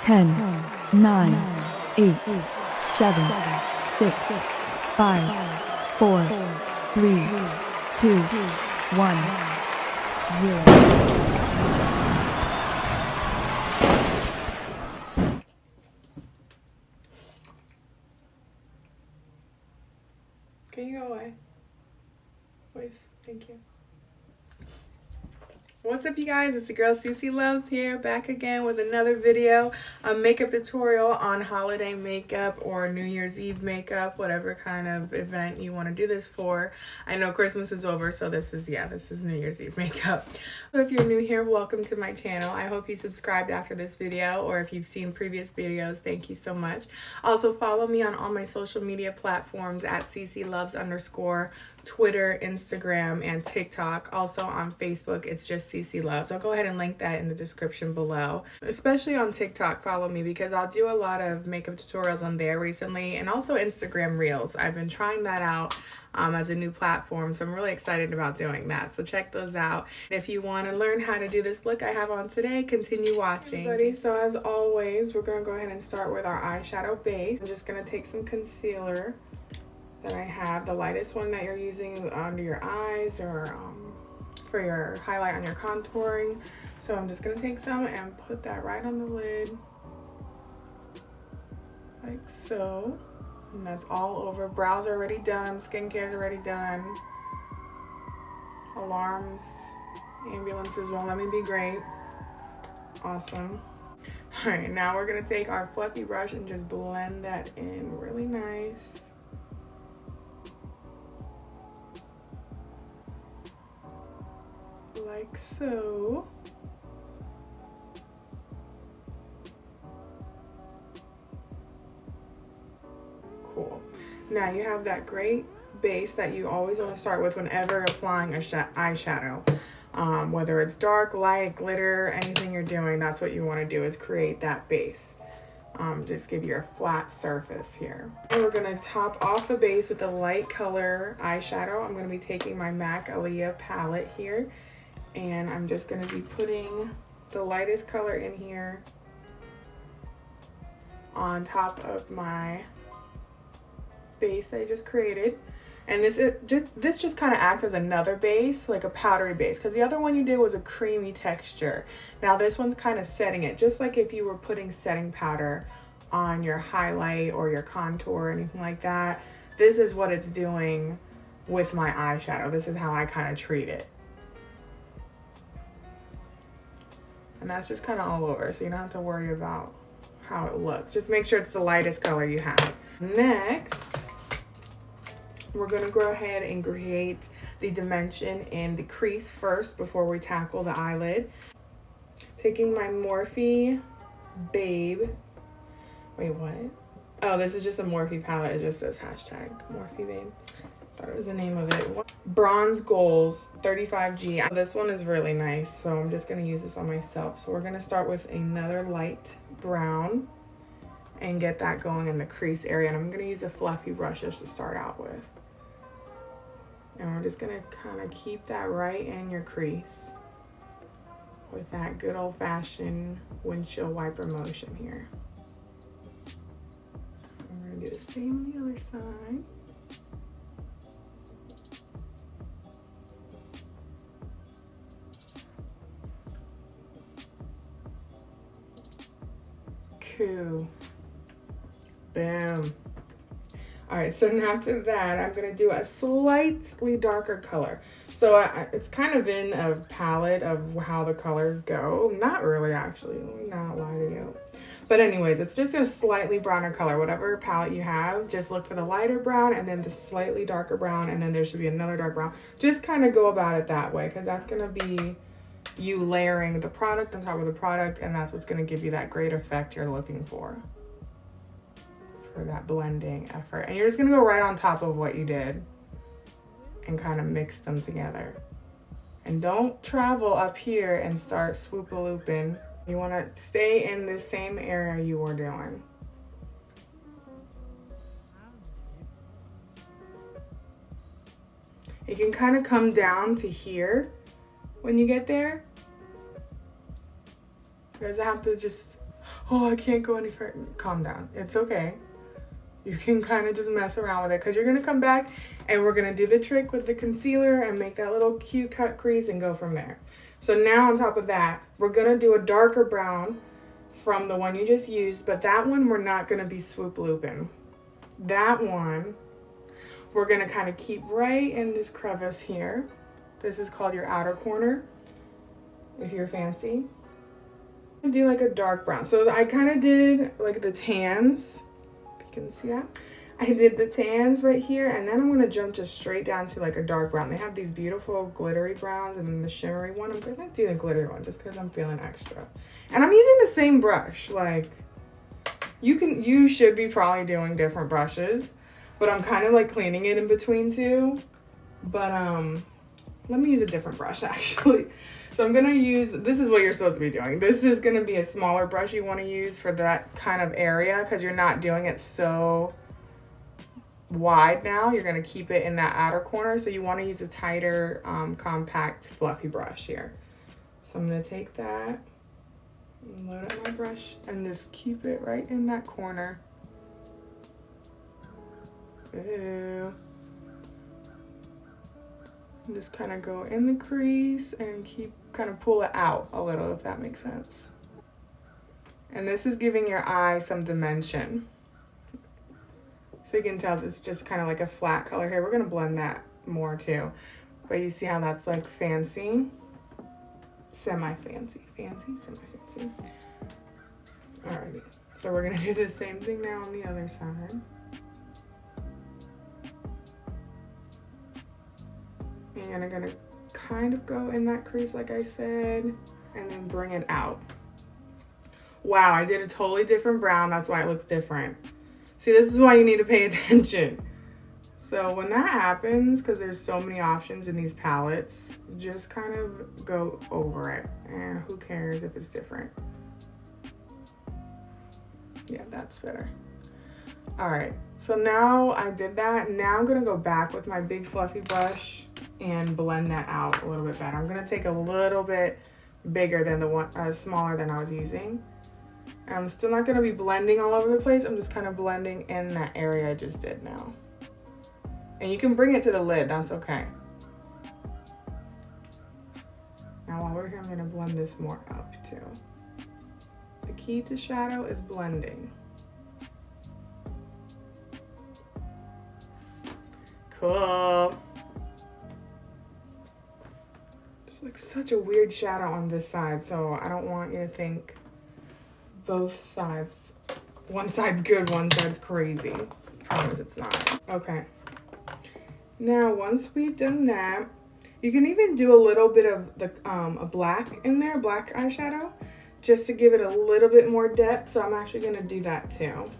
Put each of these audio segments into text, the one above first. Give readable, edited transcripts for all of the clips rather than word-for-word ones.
10, 9, 8, 7, 6, 5, 4, 3, 2, 1, 0. Can you go away? Please. Thank you. What's up, you guys? It's your girl CC Loves here, back again with another video, a makeup tutorial on holiday makeup or New Year's Eve makeup, whatever kind of event you want to do this for. I know Christmas is over, so this is New Year's Eve makeup. So if you're new here, welcome to my channel. I hope you subscribed after this video, or if you've seen previous videos, thank you so much. Also follow me on all my social media platforms at @CCLoves_, Twitter, Instagram, and TikTok. Also on Facebook, it's just CC Loves. I'll go ahead and link that in the description below. Especially on TikTok, follow me because I'll do a lot of makeup tutorials on there recently, and also Instagram Reels. I've been trying that out as a new platform, so I'm really excited about doing that. So check those out. If you want to learn how to do this look I have on today, continue watching. Everybody, so as always, we're going to go ahead and start with our eyeshadow base. I'm just going to take some concealer that I have, the lightest one that you're using under your eyes or for your highlight on your contouring. So I'm just gonna take some and put that right on the lid, like so. And that's all over. Brows are already done, skincare is already done. Alarms, ambulances won't let me be great. Awesome. All right, now we're gonna take our fluffy brush and just blend that in really nice. Like so. Cool. Now you have that great base that you always want to start with whenever applying a eyeshadow. Whether it's dark, light, glitter, anything you're doing, that's what you want to do, is create that base. Just give you a flat surface here. And we're going to top off the base with a light color eyeshadow. I'm going to be taking my MAC Aaliyah palette here, and I'm just going to be putting the lightest color in here on top of my base I just created. And this just kind of acts as another base, like a powdery base, because the other one you did was a creamy texture. Now this one's kind of setting it, just like if you were putting setting powder on your highlight or your contour or anything like that. This is what it's doing with my eyeshadow. This is how I kind of treat it. And that's just kind of all over, so you don't have to worry about how it looks. Just make sure it's the lightest color you have. Next, we're going to go ahead and create the dimension in the crease first before we tackle the eyelid. Taking my Morphe Babe. Wait, what? Oh, this is just a Morphe palette. It just says hashtag Morphe Babe. Thought it was the name of it. Bronze Goals 35G. This one is really nice, so I'm just going to use this on myself. So we're going to start with another light brown and get that going in the crease area. And I'm going to use a fluffy brush just to start out with. And we're just going to kind of keep that right in your crease with that good old-fashioned windshield wiper motion here. And we're going to do the same on the other side. Cool. Boom. All right, so now after that, I'm gonna do a slightly darker color. So it's kind of in a palette of how the colors go. Not really, actually. Let me not lie to you. But anyways, it's just a slightly browner color. Whatever palette you have, just look for the lighter brown and then the slightly darker brown, and then there should be another dark brown. Just kind of go about it that way, because that's gonna be you layering the product on top of the product, and that's what's going to give you that great effect you're looking for that blending effort. And you're just going to go right on top of what you did and kind of mix them together. And don't travel up here and start swoop-a-looping. You want to stay in the same area you were doing. It can kind of come down to here when you get there. It doesn't have to just oh, I can't go any further. Calm down. It's okay. You can kind of just mess around with it because you're going to come back and we're going to do the trick with the concealer and make that little cute cut crease and go from there. So now on top of that, we're going to do a darker brown from the one you just used, but that one we're not going to be swoop looping. That one we're going to kind of keep right in this crevice here. This is called your outer corner, if you're fancy. And do like a dark brown. So I kind of did like the tans. Can see that I did the tans right here, and then I'm going to jump just straight down to like a dark brown. They have these beautiful glittery browns, and then the shimmery one. I'm going to do the glittery one just because I'm feeling extra, and I'm using the same brush. Like you should be probably doing different brushes, but I'm kind of like cleaning it in between two. But let me use a different brush actually. So I'm gonna use, this is what you're supposed to be doing. This is gonna be a smaller brush you wanna use for that kind of area because you're not doing it so wide now. You're gonna keep it in that outer corner. So you wanna use a tighter, compact, fluffy brush here. So I'm gonna take that and load up my brush and just keep it right in that corner. Ew. And just kind of go in the crease and keep kind of pull it out a little, if that makes sense. And this is giving your eye some dimension. So you can tell this is just kind of like a flat color here. We're going to blend that more too. But you see how that's like fancy? Semi-fancy. Fancy, semi-fancy. Alrighty. So we're going to do the same thing now on the other side. And I'm gonna kind of go in that crease like I said, and then bring it out. Wow, I did a totally different brown. That's why it looks different. See, this is why you need to pay attention. So when that happens, because there's so many options in these palettes, just kind of go over it. And who cares if it's different? Yeah, that's better. All right, so now I did that. Now I'm gonna go back with my big fluffy brush and blend that out a little bit better. I'm gonna take a little bit bigger than the one, smaller than I was using. I'm still not gonna be blending all over the place. I'm just kind of blending in that area I just did now. And you can bring it to the lid, that's okay. Now while we're here, I'm gonna blend this more up too. The key to shadow is blending. Cool. It's like such a weird shadow on this side, so I don't want you to think both sides, one side's good, one side's crazy. I promise it's not. Okay. Now, once we've done that, you can even do a little bit of the a black in there, black eyeshadow, just to give it a little bit more depth. So I'm actually gonna do that too.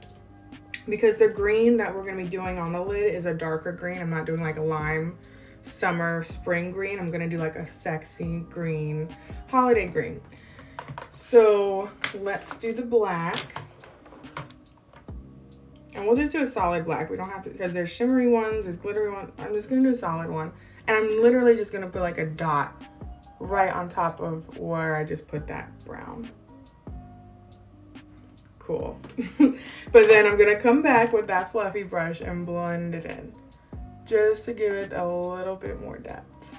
Because the green that we're gonna be doing on the lid is a darker green. I'm not doing like a lime, summer, spring green. I'm gonna do like a sexy green, holiday green. So let's do the black. And we'll just do a solid black. We don't have to, because there's shimmery ones, there's glittery ones. I'm just gonna do a solid one. And I'm literally just gonna put like a dot right on top of where I just put that brown. Cool. But then I'm gonna come back with that fluffy brush and blend it in, just to give it a little bit more depth.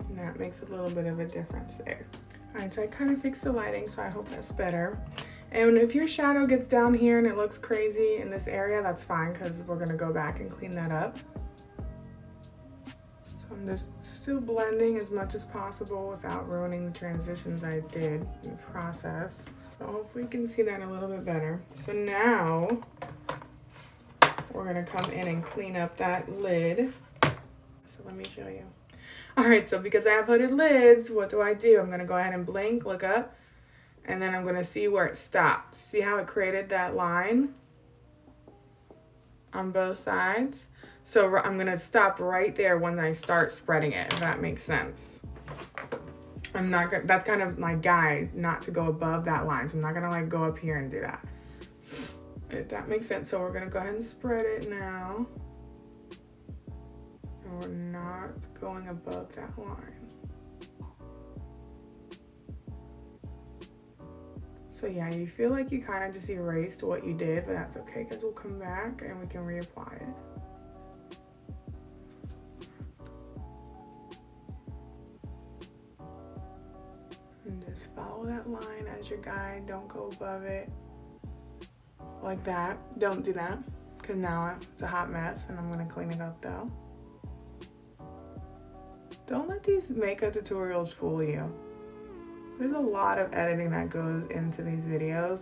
And that makes a little bit of a difference there. All right, so I kind of fixed the lighting, so I hope that's better. And if your shadow gets down here and it looks crazy in this area, that's fine, because we're gonna go back and clean that up. So I'm just still blending as much as possible without ruining the transitions I did in the process. So hopefully you can see that a little bit better. So now we're gonna come in and clean up that lid. So let me show you. All right, so because I have hooded lids, what do? I'm gonna go ahead and blink, look up, and then I'm gonna see where it stopped. See how it created that line on both sides? So I'm gonna stop right there when I start spreading it, if that makes sense. I'm not gonna, that's kind of my guide, not to go above that line. So I'm not gonna like go up here and do that, if that makes sense. So we're gonna go ahead and spread it now. And we're not going above that line. So yeah, you feel like you kind of just erased what you did, but that's okay because we'll come back and we can reapply it. And just follow that line as your guide. Don't go above it like that. Don't do that because now it's a hot mess and I'm gonna clean it up though. Don't let these makeup tutorials fool you. There's a lot of editing that goes into these videos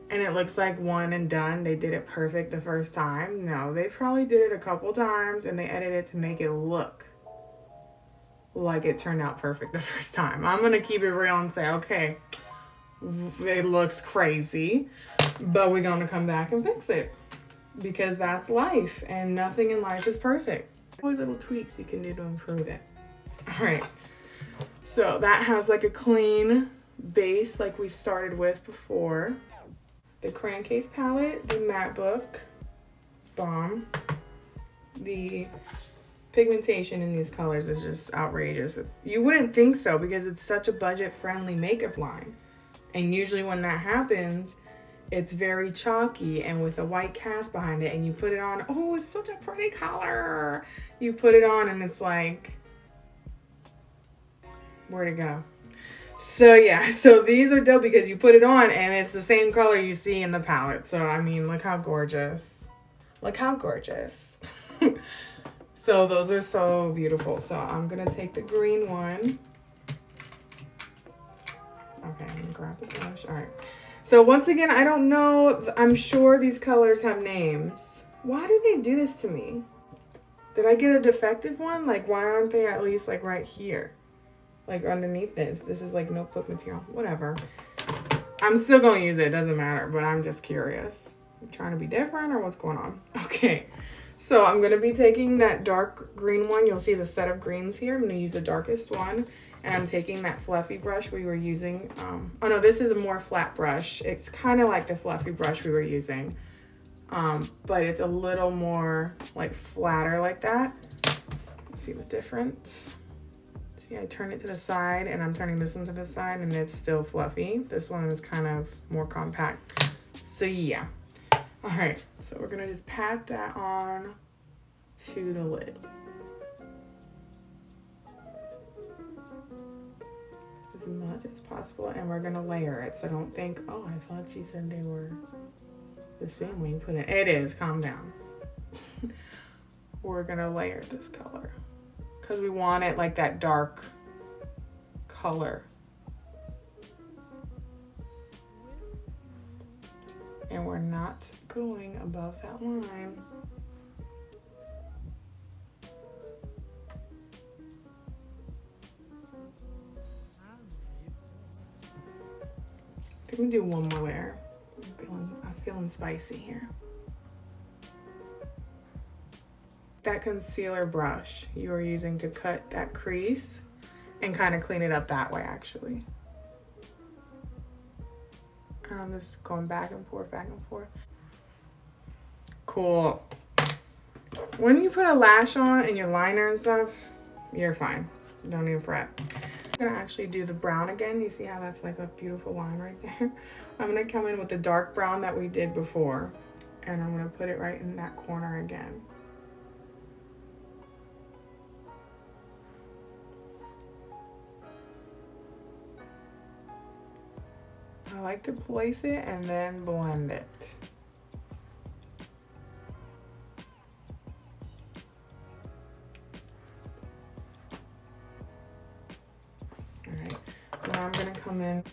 and it looks like one and done. They did it perfect the first time. No, they probably did it a couple times and they edited it to make it look like it turned out perfect the first time. I'm gonna keep it real and say, okay, it looks crazy, but we're gonna come back and fix it because that's life and nothing in life is perfect. Always little tweaks you can do to improve it. All right. So that has like a clean base like we started with before. The Crayon Case palette, the matte book, bomb. The pigmentation in these colors is just outrageous. You wouldn't think so because it's such a budget-friendly makeup line. And usually when that happens, it's very chalky and with a white cast behind it and you put it on, oh, it's such a pretty color. You put it on and it's like, where'd it go? So yeah, so these are dope because you put it on and it's the same color you see in the palette. So I mean, look how gorgeous. Look how gorgeous. So those are so beautiful. So I'm gonna take the green one. Okay, I'm gonna grab the brush. All right. So once again, I don't know. I'm sure these colors have names. Why do they do this to me? Did I get a defective one? Like, why aren't they at least like right here? Like underneath this. This is like notebook material. Whatever. I'm still gonna use it. It doesn't matter. But I'm just curious. I'm trying to be different or what's going on? Okay. So I'm gonna be taking that dark green one. You'll see the set of greens here. I'm gonna use the darkest one. And I'm taking that fluffy brush we were using. Oh no, this is a more flat brush. It's kind of like the fluffy brush we were using. But it's a little more like flatter like that. See the difference? See, I turn it to the side and I'm turning this one to the side and it's still fluffy. This one is kind of more compact. So yeah. All right, so we're gonna just pat that on to the lid. As much as possible, and we're gonna layer it. So don't think, oh, I thought she said they were the same when you put it. It is, calm down. We're gonna layer this color because we want it like that dark color. And we're not going above that line. I think we do one more layer. I'm feeling spicy here. That concealer brush you are using to cut that crease and kind of clean it up that way actually. And I'm just going back and forth, back and forth. Cool. When you put a lash on and your liner and stuff, you're fine. Don't even fret. I'm gonna actually do the brown again. You see how that's like a beautiful line right there? I'm gonna come in with the dark brown that we did before and I'm gonna put it right in that corner again. I like to place it and then blend it. Alright, now I'm gonna come in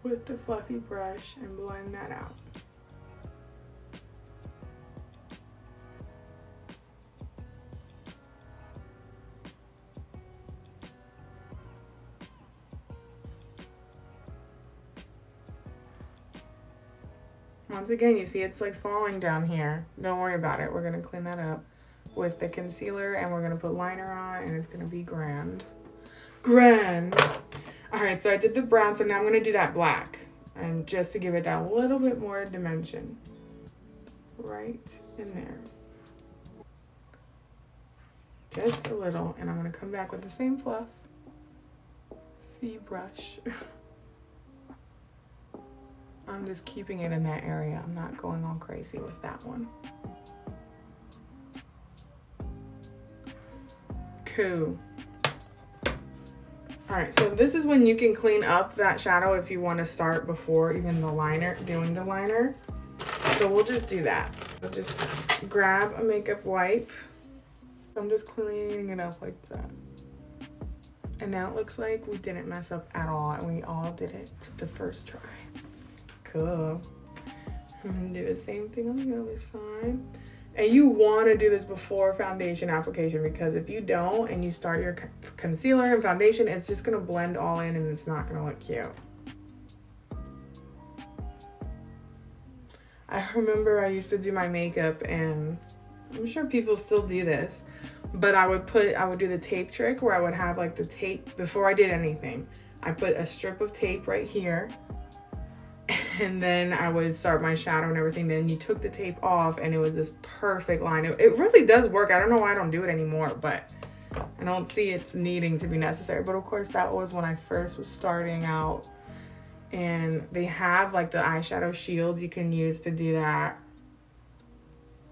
with the fluffy brush and blend that out. Once again, you see it's like falling down here. Don't worry about it. We're gonna clean that up with the concealer and we're gonna put liner on and it's gonna be grand. Grand. All right, so I did the brown, so now I'm gonna do that black. And just to give it that little bit more dimension. Right in there. just a little, and I'm gonna come back with the same fluffy brush. I'm just keeping it in that area. I'm not going all crazy with that one. Cool. Alright, so this is when you can clean up that shadow if you want to start before even the liner, doing the liner. So we'll just do that. We'll just grab a makeup wipe. I'm just cleaning it up like that. And now it looks like we didn't mess up at all, and we all did it the first try. Cool. I'm gonna do the same thing on the other side. And you want to do this before foundation application, because if you don't and you start your concealer and foundation, it's just gonna blend all in and it's not gonna look cute. I remember I used to do my makeup, and I'm sure people still do this, but I would do the tape trick where I would have like the tape before I did anything. I put a strip of tape right here, and then I would start my shadow and everything. Then you took the tape off and it was this perfect line. It really does work. I don't know why I don't do it anymore, but I don't see it's needing to be necessary. But of course that was when I first was starting out, and they have like the eyeshadow shields you can use to do that.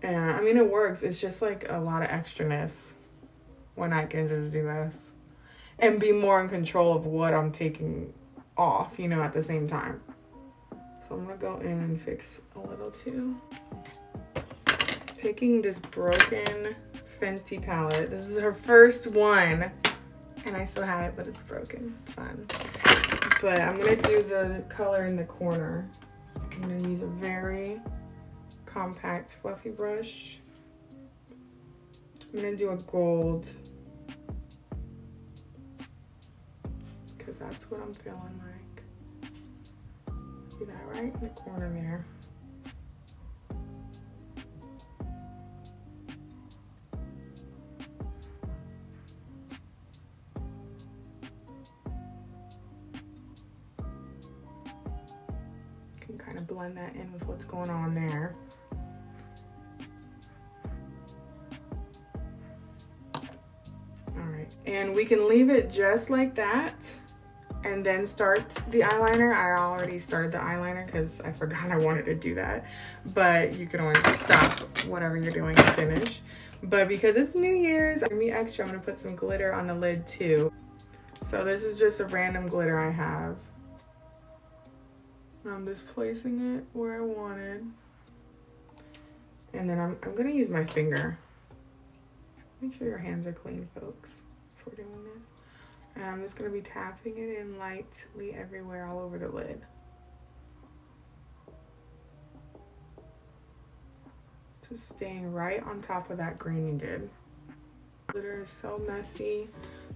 And I mean, it works. It's just like a lot of extraness when I can just do this and be more in control of what I'm taking off, you know, at the same time. So I'm gonna go in and fix a little too. Taking this broken Fenty palette. This is her first one, and I still have it, but it's broken. Fun. But I'm gonna do the color in the corner. I'm gonna use a very compact fluffy brush. I'm gonna do a gold, because that's what I'm feeling like. Do that right in the corner there. Can kind of blend that in with what's going on there. Alright, and we can leave it just like that and then start the eyeliner. I already started the eyeliner because I forgot I wanted to do that, but you can always stop whatever you're doing and finish. But because it's New Year's, I'm gonna be extra. I'm gonna put some glitter on the lid too. So this is just a random glitter I have. I'm just placing it where I wanted. And then I'm gonna use my finger. Make sure your hands are clean, folks, before doing this. And I'm just gonna be tapping it in lightly everywhere, all over the lid. Just staying right on top of that green you did. Glitter is so messy.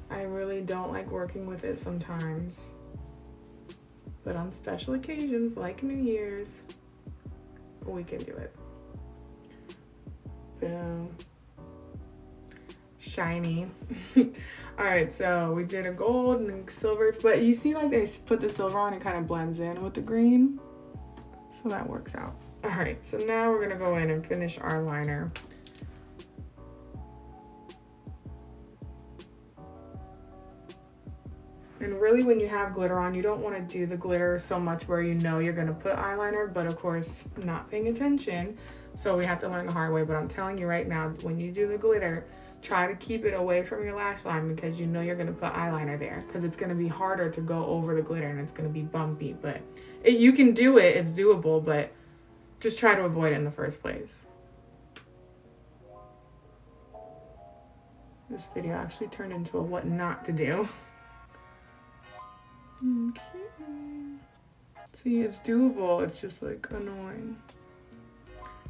I really don't like working with it sometimes. But on special occasions, like New Year's, we can do it. Boom. Shiny. All right, so we did a gold and silver, but you see like they put the silver on, it kind of blends in with the green. So that works out. All right, so now we're gonna go in and finish our liner. And really, when you have glitter on, you don't want to do the glitter so much where you know you're going to put eyeliner, but of course, not paying attention. So we have to learn the hard way. But I'm telling you right now, when you do the glitter, try to keep it away from your lash line, because you know you're going to put eyeliner there, because it's going to be harder to go over the glitter and it's going to be bumpy. But you can do it. It's doable, but just try to avoid it in the first place. This video actually turned into a what not to do. Okay. See, it's doable. It's just like annoying.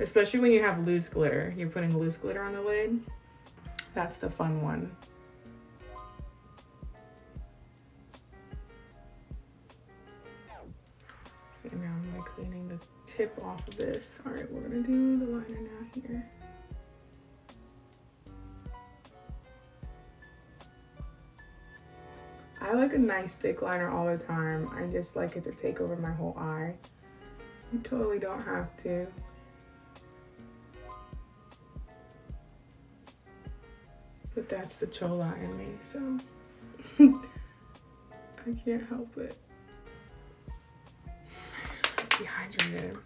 Especially when you have loose glitter. You're putting loose glitter on the lid. That's the fun one. So now I'm like cleaning the tip off of this. All right, we're gonna do the liner now here. I like a nice thick liner all the time. I just like it to take over my whole eye. You totally don't have to. But that's the chola in me, so I can't help it. Dehydrated.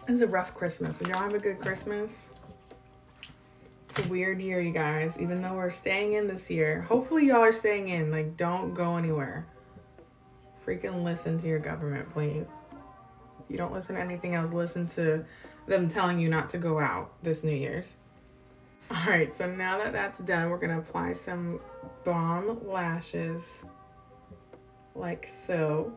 It's a rough Christmas. Did y'all have a good Christmas? It's a weird year, you guys. Even though we're staying in this year. Hopefully y'all are staying in. Like, don't go anywhere. Freaking listen to your government, please. If you don't listen to anything else, listen to them telling you not to go out this New Year's. Alright, so now that that's done, we're going to apply some balm lashes. Like so.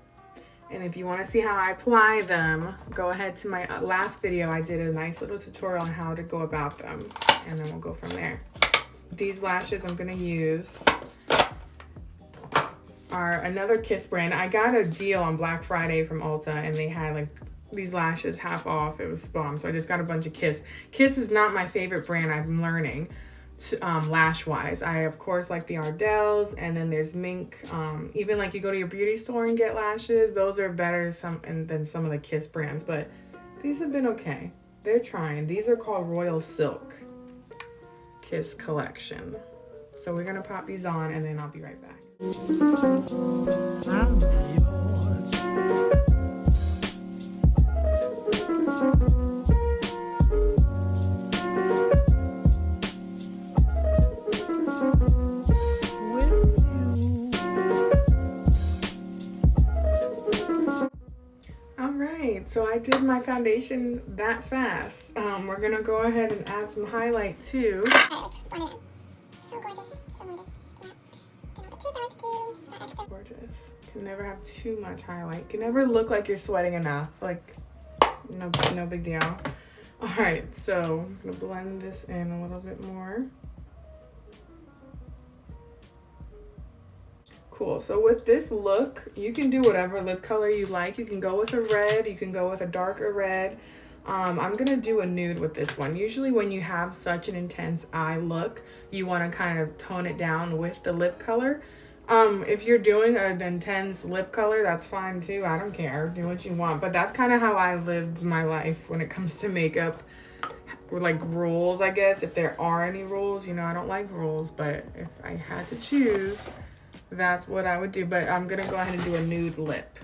And if you want to see how I apply them, go ahead to my last video. I did a nice little tutorial on how to go about them. And then we'll go from there. These lashes I'm going to use are another Kiss brand. I got a deal on Black Friday from Ulta, and they had like these lashes half off. It was bomb. So I just got a bunch of Kiss. Kiss is not my favorite brand, I'm learning. Lash wise, I of course like the Ardell's, and then there's Mink. Even like you go to your beauty store and get lashes, those are better than some of the Kiss brands, but these have been okay. They're trying. These are called Royal Silk Kiss collection. So we're gonna pop these on and then I'll be right back. So I did my foundation that fast. We're gonna go ahead and add some highlight too. So gorgeous, so gorgeous. Yeah. Gorgeous. Can never have too much highlight. Can never look like you're sweating enough. Like, no big deal. All right, so I'm gonna blend this in a little bit more. Cool. So with this look, you can do whatever lip color you like. You can go with a red, you can go with a darker red. I'm gonna do a nude with this one. Usually when you have such an intense eye look, you want to kind of tone it down with the lip color. If you're doing an intense lip color, that's fine too. I don't care. Do what you want. But that's kind of how I lived my life when it comes to makeup. Or like rules, I guess, if there are any rules. You know, I don't like rules, but if I had to choose, that's what I would do. But I'm gonna go ahead and do a nude lip.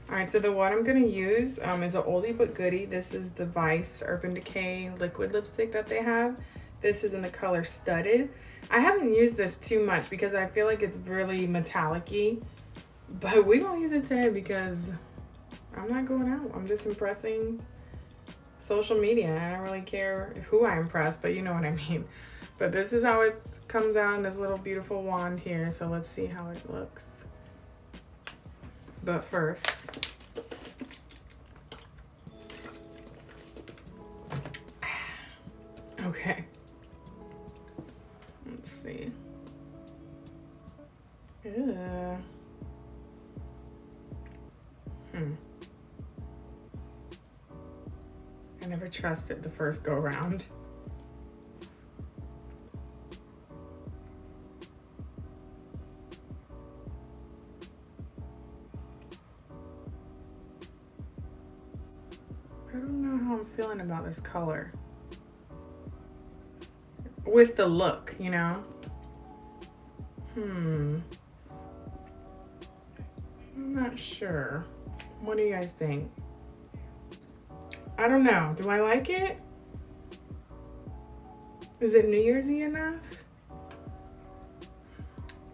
All right, so the one I'm gonna use is an oldie but goodie. This is the Vice Urban Decay liquid lipstick that they have. This is in the color Studded. I haven't used this too much because I feel like it's really metallic-y, but we gonna use it today because I'm not going out. I'm just impressing social media. I don't really care who I impress, but you know what I mean. But this is how it comes out in this little beautiful wand here. So let's see how it looks. But first, okay. Let's see. Ew. I never trusted the first go round. I don't know how I'm feeling about this color. With the look, you know? I'm not sure. What do you guys think? I don't know. Do I like it? Is it New Year's-y enough?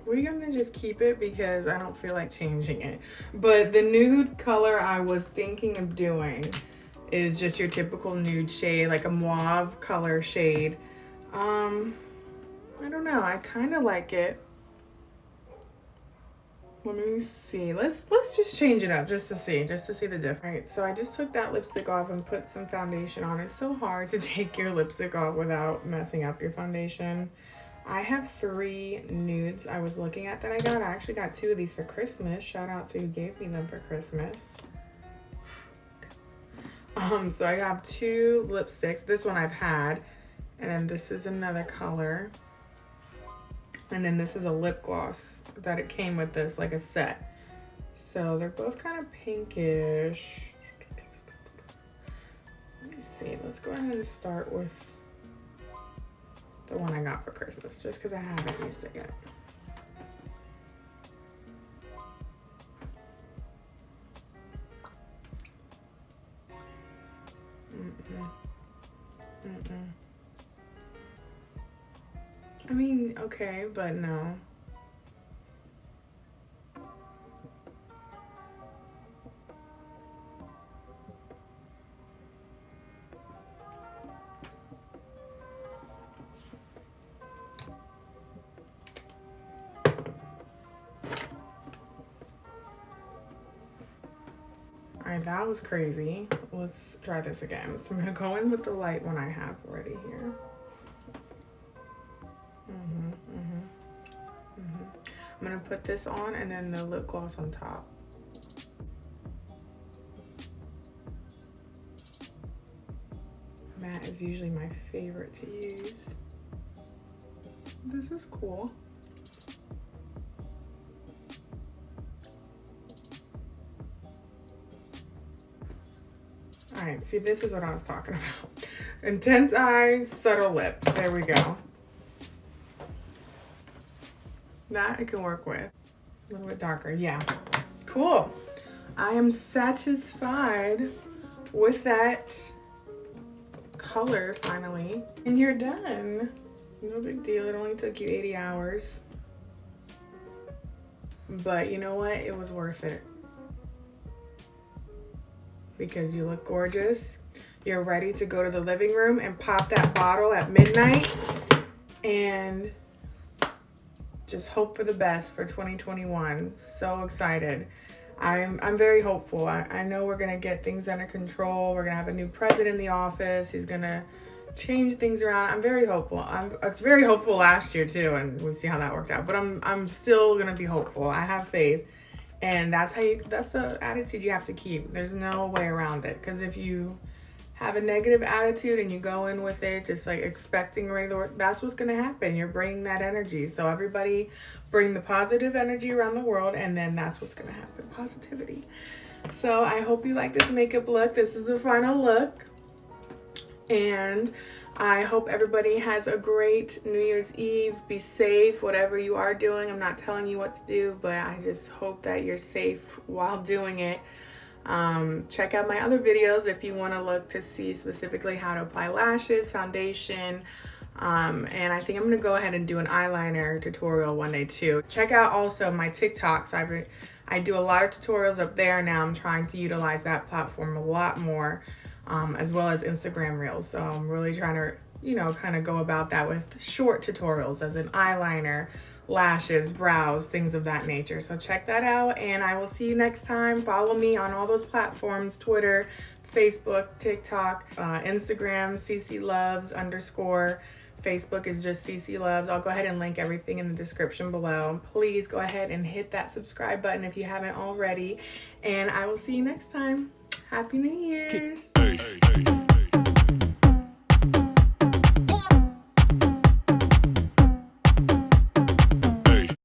We're gonna just keep it because I don't feel like changing it. But the nude color I was thinking of doing is just your typical nude shade, like a mauve color shade. I don't know. I kind of like it. Let me see. Let's just change it up just to see the difference. All right, so I just took that lipstick off and put some foundation on. It's so hard to take your lipstick off without messing up your foundation. I have 3 nudes I was looking at that I got. I actually got 2 of these for Christmas. Shout out to who gave me them for Christmas. So I have 2 lipsticks. This one I've had, and then this is another color. And then this is a lip gloss that it came with this, like a set. So they're both kind of pinkish. Let me see. see. Let's go ahead and start with the one I got for Christmas, just because I haven't used it yet. I mean, okay, but no. Alright, that was crazy. Let's try this again. So I'm gonna go in with the light one I have already here. I'm gonna put this on and then the lip gloss on top. Matte is usually my favorite to use. This is cool. All right, see, this is what I was talking about. Intense eye, subtle lip. There we go. That I can work with. A little bit darker, yeah. Cool. I am satisfied with that color finally. And you're done. No big deal, it only took you 80 hours. But you know what? It was worth it. Because you look gorgeous. You're ready to go to the living room and pop that bottle at midnight and just hope for the best for 2021. So excited. I'm very hopeful. I know we're gonna get things under control. We're gonna have a new president in the office. He's gonna change things around. I'm very hopeful. I was very hopeful last year too, and we see how that worked out. But I'm still gonna be hopeful. I have faith. And that's the attitude you have to keep. There's no way around it. Because if you have a negative attitude and you go in with it just like expecting regular work, that's what's going to happen. You're bringing that energy. So everybody bring the positive energy around the world, and then that's what's going to happen. Positivity. So I hope you like this makeup look. This is the final look. And I hope everybody has a great New Year's Eve. Be safe, whatever you are doing. I'm not telling you what to do, but I just hope that you're safe while doing it. Check out my other videos if you want to look to see specifically how to apply lashes, foundation, and I think I'm going to go ahead and do an eyeliner tutorial one day too. Check out also my TikToks. I do a lot of tutorials up there now. I'm trying to utilize that platform a lot more. As well as Instagram Reels. So I'm really trying to, you know, kind of go about that with short tutorials as an eyeliner, lashes, brows, things of that nature. So check that out, and I will see you next time. Follow me on all those platforms: Twitter, Facebook, TikTok, Instagram, CCLoves_. Facebook is just CCLoves. I'll go ahead and link everything in the description below. Please go ahead and hit that subscribe button if you haven't already, and I will see you next time. Happy New Year's!